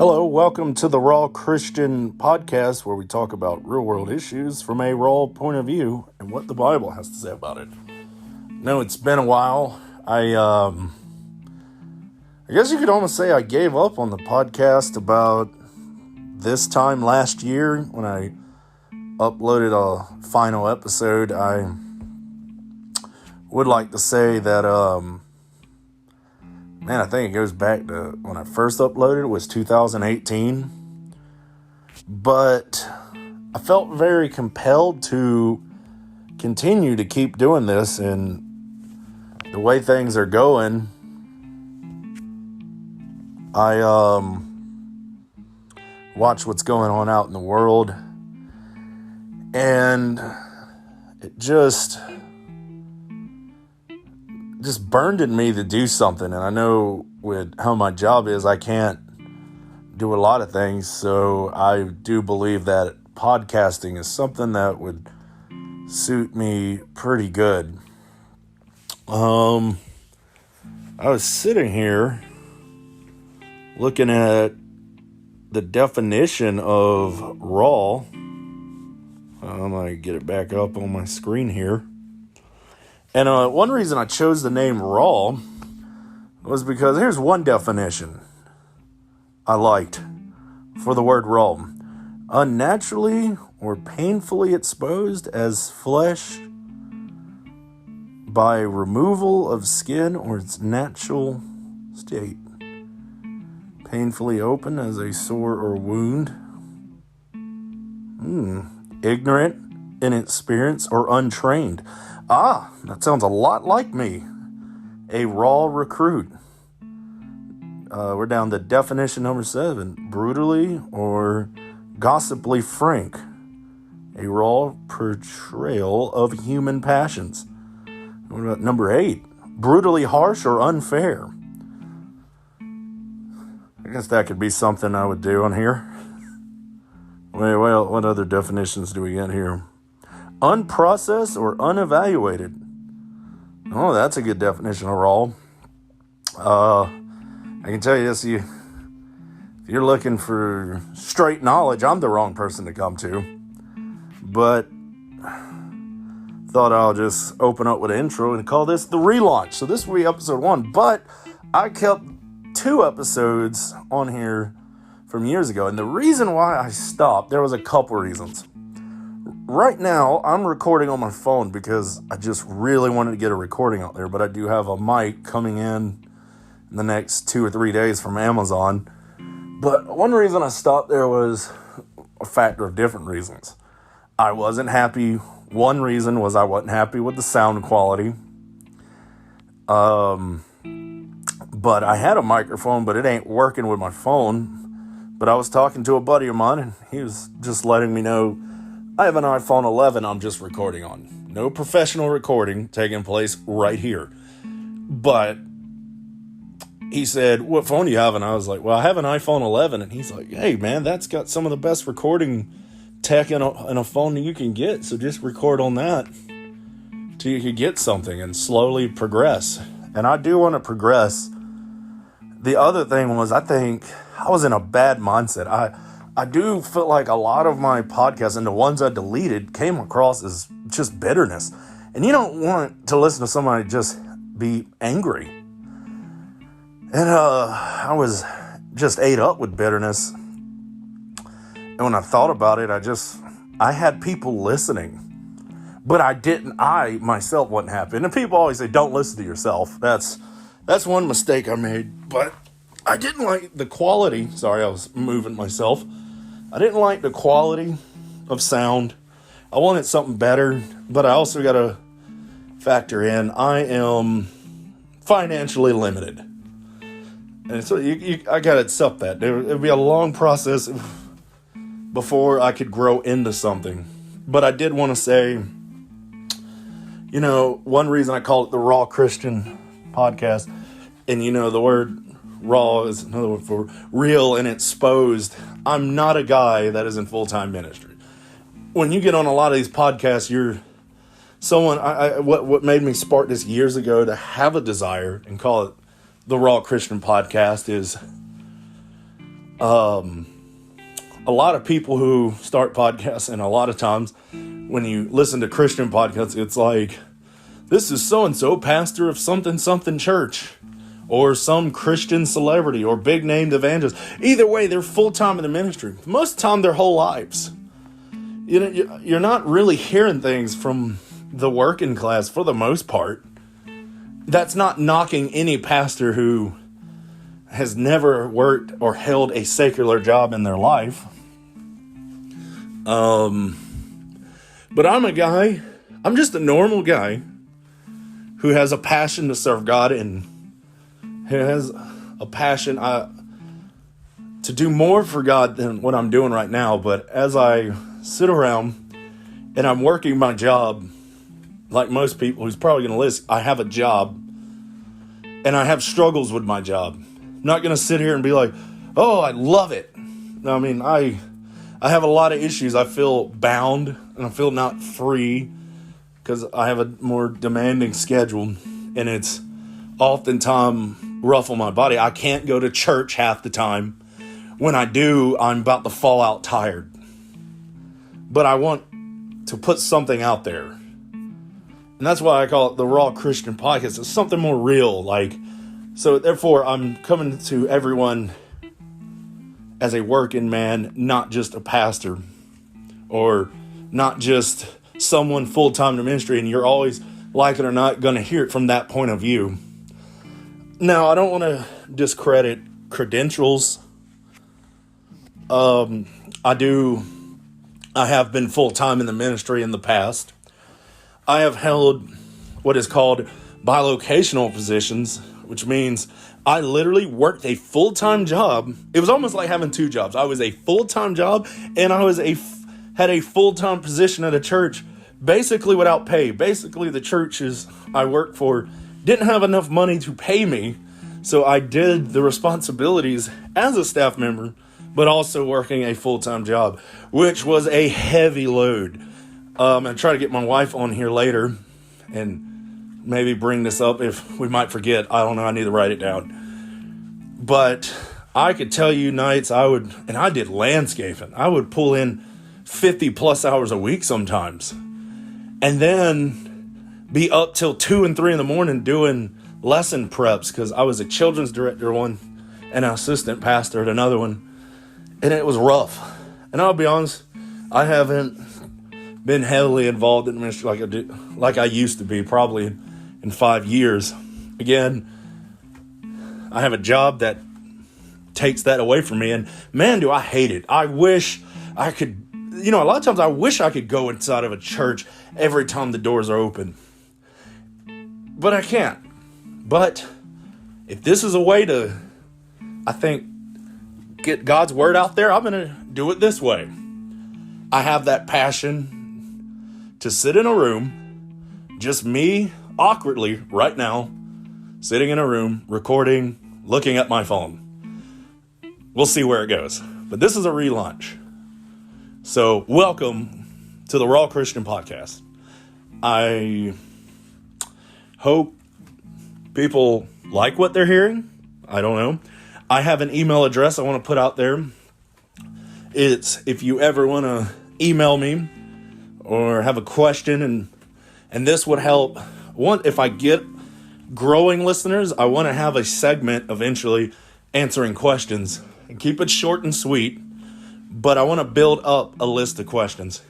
Hello, welcome to the Raw Christian Podcast, where we talk about real-world issues from a raw point of view and what the Bible has to say about it. No, it's been a while. I guess you could almost say I gave up on the podcast about this time last year when I uploaded a final episode. I would like to say that, I think it goes back to when I first uploaded. It was 2018. But I felt very compelled to continue to keep doing this, and the way things are going, I watch what's going on out in the world, and it just burned in me to do something. And I know with how my job is, I can't do a lot of things. So I do believe that podcasting is something that would suit me pretty good. I was sitting here looking at the definition of raw. I'm going to get it back up on my screen here. And one reason I chose the name raw was because here's one definition I liked for the word raw. Unnaturally or painfully exposed as flesh by removal of skin or its natural state. Painfully open as a sore or wound. Ignorant, inexperienced, or untrained. That sounds a lot like me. A raw recruit. We're down to definition number 7. Brutally or gossiply frank. A raw portrayal of human passions. What about number 8? Brutally harsh or unfair. I guess that could be something I would do on here. Well, what other definitions do we get here? Unprocessed or unevaluated. Oh, that's a good definition of raw. I can tell you this, if you're looking for straight knowledge, I'm the wrong person to come to. But thought I'll just open up with an intro and call this the relaunch. So this will be episode 1, but I kept 2 episodes on here from years ago. And the reason why I stopped, there was a couple reasons. Right now, I'm recording on my phone because I just really wanted to get a recording out there, but I do have a mic coming in the next 2 or 3 days from Amazon. But one reason I stopped there was a factor of different reasons. I wasn't happy. One reason was I wasn't happy with the sound quality. But I had a microphone, but it ain't working with my phone. But I was talking to a buddy of mine, and he was just letting me know, I have an iPhone 11 I'm just recording on. No professional recording taking place right here. But he said, what phone do you have? And I was like, well, I have an iPhone 11. And he's like, hey, man, that's got some of the best recording tech in a phone that you can get. So just record on that till you can get something and slowly progress. And I do want to progress. The other thing was, I think I was in a bad mindset. I do feel like a lot of my podcasts and the ones I deleted came across as just bitterness. And you don't want to listen to somebody just be angry. And I was just ate up with bitterness. And when I thought about it, I had people listening. But I myself wasn't happy. And people always say, don't listen to yourself. That's one mistake I made. But I didn't like the quality. Sorry, I was moving myself. I didn't like the quality of sound. I wanted something better, but I also got to factor in I am financially limited. And so I got to accept that. It would be a long process before I could grow into something. But I did want to say, one reason I call it the Raw Christian Podcast, and the word raw is another word for real and exposed. I'm not a guy that is in full-time ministry. When you get on a lot of these podcasts, you're someone, what made me spark this years ago to have a desire and call it the Raw Christian Podcast is, A lot of people who start podcasts, and a lot of times when you listen to Christian podcasts, it's like, this is so-and-so pastor of something church, or some Christian celebrity, or big named evangelist. Either way, they're full-time in the ministry. Most of the time, their whole lives. You know, you're not really hearing things from the working class for the most part. That's not knocking any pastor who has never worked or held a secular job in their life. But I'm just a normal guy who has a passion to serve God and who has a passion to do more for God than what I'm doing right now. But as I sit around and I'm working my job, like most people who's probably going to listen, I have a job and I have struggles with my job. I'm not going to sit here and be like, oh, I love it. I mean, I have a lot of issues. I feel bound and I feel not free because I have a more demanding schedule and it's oftentimes rough on my body. I can't go to church half the time. When I do, I'm about to fall out tired. But I want to put something out there. And that's why I call it the Raw Christian Podcast. It's something more real. So therefore, I'm coming to everyone as a working man, not just a pastor. Or not just someone full-time in ministry. And you're always, like it or not, going to hear it from that point of view. Now, I don't want to discredit credentials. I have been full-time in the ministry in the past. I have held what is called bilocational positions, which means I literally worked a full-time job. It was almost like having two jobs. I was a full-time job and I had a full-time position at a church, basically without pay. Basically, the churches I worked for didn't have enough money to pay me, so I did the responsibilities as a staff member, but also working a full-time job, which was a heavy load. I'll try to get my wife on here later and maybe bring this up if we might forget. I don't know. I need to write it down. But I could tell you nights and I did landscaping. I would pull in 50 plus hours a week sometimes. And then be up till 2 and 3 in the morning doing lesson preps because I was a children's director one and an assistant pastor at another one. And it was rough. And I'll be honest, I haven't been heavily involved in ministry like I used to be, probably in 5 years. Again, I have a job that takes that away from me, and man, do I hate it. I wish I could, a lot of times I wish I could go inside of a church every time the doors are open. But I can't. But if this is a way to, I think, get God's word out there, I'm going to do it this way. I have that passion to sit in a room, just me awkwardly right now, sitting in a room, recording, looking at my phone. We'll see where it goes. But this is a relaunch. So welcome to the Raw Christian Podcast. I hope people like what they're hearing. I don't know. I have an email address I want to put out there. It's if you ever want to email me or have a question, and this would help. If I get growing listeners, I want to have a segment eventually answering questions and keep it short and sweet, but I want to build up a list of questions.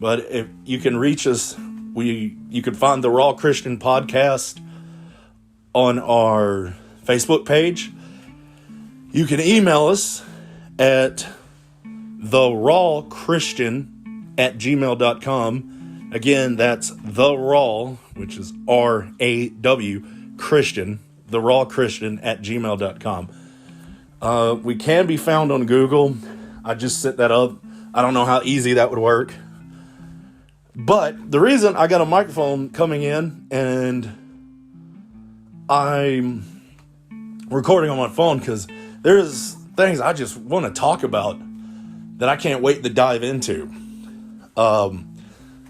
But if you can reach us, you can find the Raw Christian Podcast on our Facebook page. You can email us at therawchristian@gmail.com. Again, that's the raw, which is RAW Christian, therawchristian@gmail.com. We can be found on Google. I just set that up. I don't know how easy that would work. But the reason I got a microphone coming in and I'm recording on my phone because there's things I just want to talk about that I can't wait to dive into.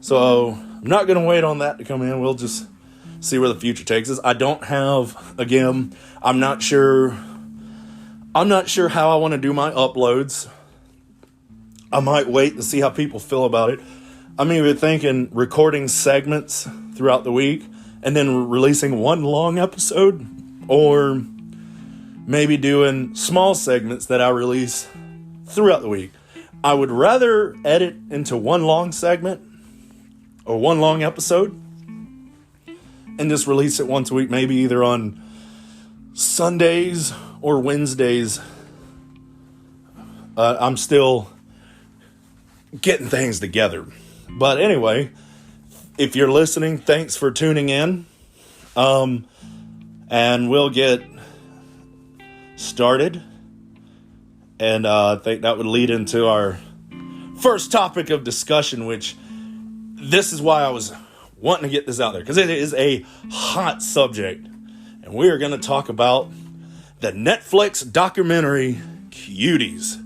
So I'm not going to wait on that to come in. We'll just see where the future takes us. I don't have, again, I'm not sure I'm not sure how I want to do my uploads. I might wait to see how people feel about it. I'm either thinking recording segments throughout the week and then releasing one long episode, or maybe doing small segments that I release throughout the week. I would rather edit into one long segment or one long episode and just release it once a week, maybe either on Sundays or Wednesdays. I'm still getting things together. But anyway, if you're listening, thanks for tuning in. And we'll get started. And I think that would lead into our first topic of discussion, which this is why I was wanting to get this out there, because it is a hot subject. And we are going to talk about the Netflix documentary Cuties.